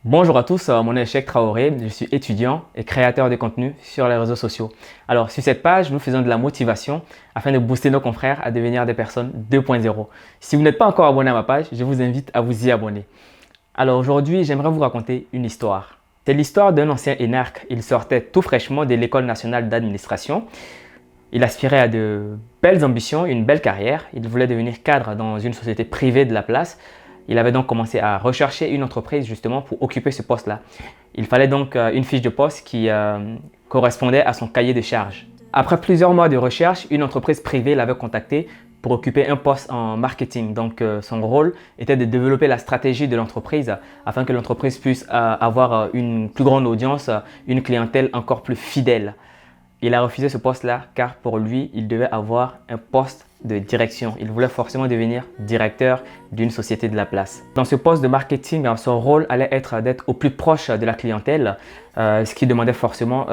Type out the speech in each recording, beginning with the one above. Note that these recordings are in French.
Bonjour à tous, mon nom est Cheikh Traoré, je suis étudiant et créateur de contenu sur les réseaux sociaux. Alors sur cette page, nous faisons de la motivation afin de booster nos confrères à devenir des personnes 2.0. Si vous n'êtes pas encore abonné à ma page, je vous invite à vous y abonner. Alors aujourd'hui, j'aimerais vous raconter une histoire. C'est l'histoire d'un ancien énarque. Il sortait tout fraîchement de l'École nationale d'administration. Il aspirait à de belles ambitions, une belle carrière. Il voulait devenir cadre dans une société privée de la place. Il avait donc commencé à rechercher une entreprise justement pour occuper ce poste-là. Il fallait donc une fiche de poste qui correspondait à son cahier de charges. Après plusieurs mois de recherche, une entreprise privée l'avait contacté pour occuper un poste en marketing. Donc son rôle était de développer la stratégie de l'entreprise afin que l'entreprise puisse avoir une plus grande audience, une clientèle encore plus fidèle. Il a refusé ce poste-là car pour lui, il devait avoir un poste de direction. Il voulait forcément devenir directeur d'une société de la place. Dans ce poste de marketing, son rôle allait être d'être au plus proche de la clientèle, ce qui demandait forcément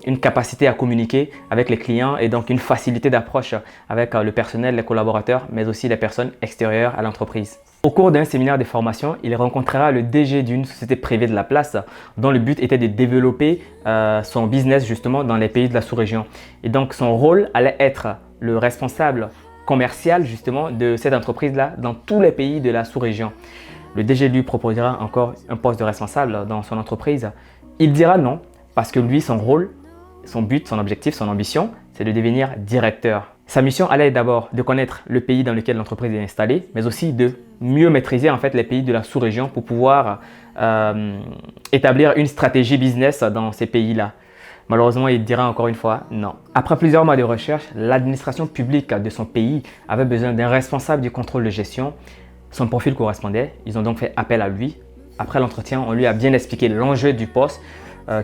une capacité à communiquer avec les clients et donc une facilité d'approche avec le personnel, les collaborateurs, mais aussi les personnes extérieures à l'entreprise. Au cours d'un séminaire de formation, il rencontrera le DG d'une société privée de la place dont le but était de développer son business justement dans les pays de la sous-région. Et donc son rôle allait être le responsable commercial justement de cette entreprise-là dans tous les pays de la sous-région. Le DG lui proposera encore un poste de responsable dans son entreprise. Il dira non parce que lui, son rôle, son but, son objectif, son ambition, c'est de devenir directeur. Sa mission allait d'abord de connaître le pays dans lequel l'entreprise est installée, mais aussi de mieux maîtriser en fait les pays de la sous-région pour pouvoir établir une stratégie business dans ces pays-là. Malheureusement, il dira encore une fois non. Après plusieurs mois de recherche, l'administration publique de son pays avait besoin d'un responsable du contrôle de gestion. Son profil correspondait, ils ont donc fait appel à lui. Après l'entretien, on lui a bien expliqué l'enjeu du poste,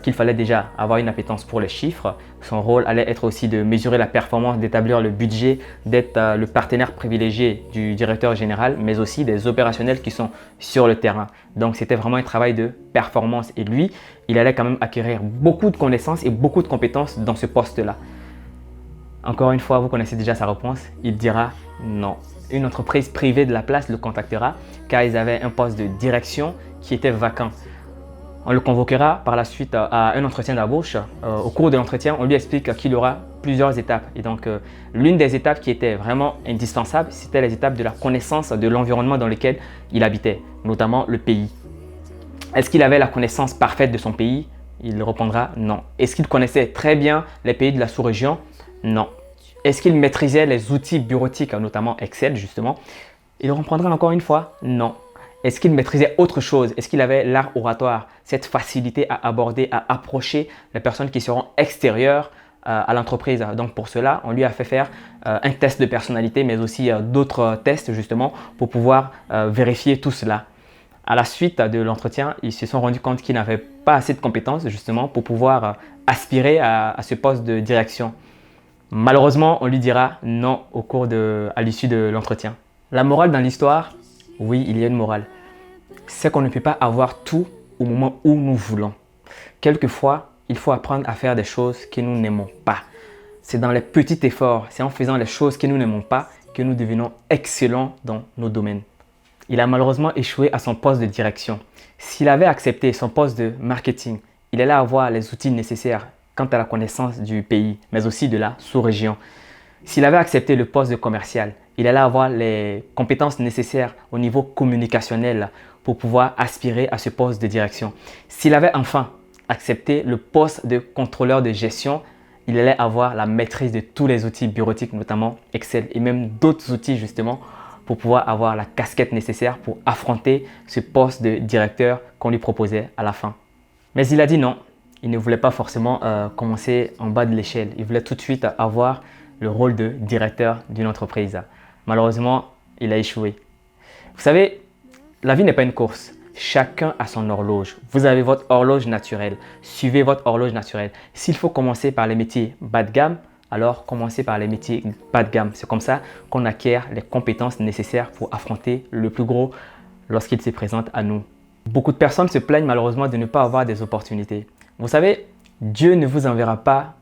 qu'il fallait déjà avoir une appétence pour les chiffres. Son rôle allait être aussi de mesurer la performance, d'établir le budget, d'être le partenaire privilégié du directeur général, mais aussi des opérationnels qui sont sur le terrain. Donc c'était vraiment un travail de performance et lui, il allait quand même acquérir beaucoup de connaissances et beaucoup de compétences dans ce poste-là. Encore une fois, vous connaissez déjà sa réponse, il dira non. Une entreprise privée de la place le contactera car ils avaient un poste de direction qui était vacant. On le convoquera par la suite à un entretien d'embauche. Au cours de l'entretien, on lui explique qu'il y aura plusieurs étapes. Et donc, l'une des étapes qui était vraiment indispensable, c'était les étapes de la connaissance de l'environnement dans lequel il habitait, notamment le pays. Est-ce qu'il avait la connaissance parfaite de son pays? Il répondra non. Est-ce qu'il connaissait très bien les pays de la sous-région? Non. Est-ce qu'il maîtrisait les outils bureautiques, notamment Excel justement? Il répondra encore une fois non. Est-ce qu'il maîtrisait autre chose? Est-ce qu'il avait l'art oratoire, cette facilité à aborder, à approcher les personnes qui seront extérieures à l'entreprise? Donc pour cela, on lui a fait faire un test de personnalité, mais aussi d'autres tests justement pour pouvoir vérifier tout cela. À la suite de l'entretien, ils se sont rendus compte qu'ils n'avaient pas assez de compétences justement pour pouvoir aspirer à ce poste de direction. Malheureusement, on lui dira non à l'issue de l'entretien. La morale dans l'histoire, oui, il y a une morale. C'est qu'on ne peut pas avoir tout au moment où nous voulons. Quelquefois, il faut apprendre à faire des choses que nous n'aimons pas. C'est dans les petits efforts, c'est en faisant les choses que nous n'aimons pas que nous devenons excellents dans nos domaines. Il a malheureusement échoué à son poste de direction. S'il avait accepté son poste de marketing, il allait avoir les outils nécessaires quant à la connaissance du pays, mais aussi de la sous-région. S'il avait accepté le poste de commercial, il allait avoir les compétences nécessaires au niveau communicationnel pour pouvoir aspirer à ce poste de direction. S'il avait enfin accepté le poste de contrôleur de gestion, il allait avoir la maîtrise de tous les outils bureautiques, notamment Excel et même d'autres outils justement pour pouvoir avoir la casquette nécessaire pour affronter ce poste de directeur qu'on lui proposait à la fin. Mais il a dit non, il ne voulait pas forcément commencer en bas de l'échelle. Il voulait tout de suite avoir le rôle de directeur d'une entreprise. Malheureusement, il a échoué. Vous savez, la vie n'est pas une course. Chacun a son horloge. Vous avez votre horloge naturelle. Suivez votre horloge naturelle. S'il faut commencer par les métiers bas de gamme, alors commencez par les métiers bas de gamme. C'est comme ça qu'on acquiert les compétences nécessaires pour affronter le plus gros lorsqu'il se présente à nous. Beaucoup de personnes se plaignent malheureusement de ne pas avoir des opportunités. Vous savez, Dieu ne vous enverra pas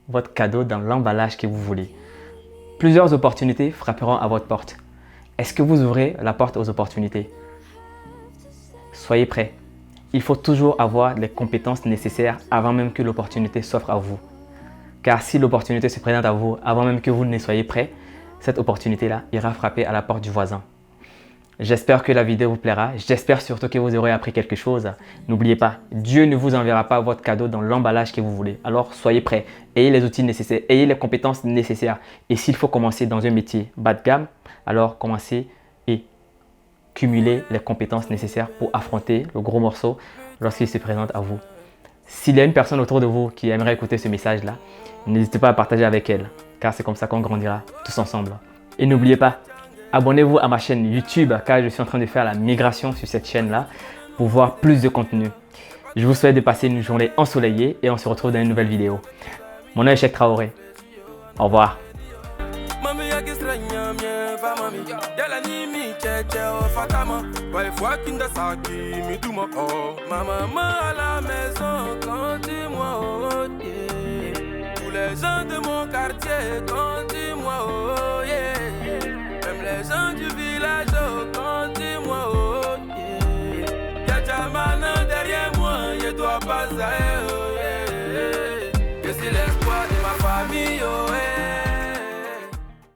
votre cadeau dans l'emballage que vous voulez. Plusieurs opportunités frapperont à votre porte. Est-ce que vous ouvrez la porte aux opportunités? Soyez prêts. il faut toujours avoir les compétences nécessaires avant même que l'opportunité s'offre à vous. Car si l'opportunité se présente à vous avant même que vous ne soyez prêt, cette opportunité-là ira frapper à la porte du voisin. J'espère que la vidéo vous plaira. J'espère surtout que vous aurez appris quelque chose. N'oubliez pas, Dieu ne vous enverra pas votre cadeau dans l'emballage que vous voulez. Alors soyez prêts, ayez les outils nécessaires, ayez les compétences nécessaires. Et s'il faut commencer dans un métier bas de gamme, alors commencez et cumulez les compétences nécessaires pour affronter le gros morceau lorsqu'il se présente à vous. S'il y a une personne autour de vous qui aimerait écouter ce message-là, n'hésitez pas à partager avec elle, car c'est comme ça qu'on grandira tous ensemble. Et n'oubliez pas, abonnez-vous à ma chaîne YouTube car je suis en train de faire la migration sur cette chaîne-là pour voir plus de contenu. Je vous souhaite de passer une journée ensoleillée et on se retrouve dans une nouvelle vidéo. Mon nom est Cheikh Traoré. Au revoir. Les gens de mon quartier, quand dis-moi oh.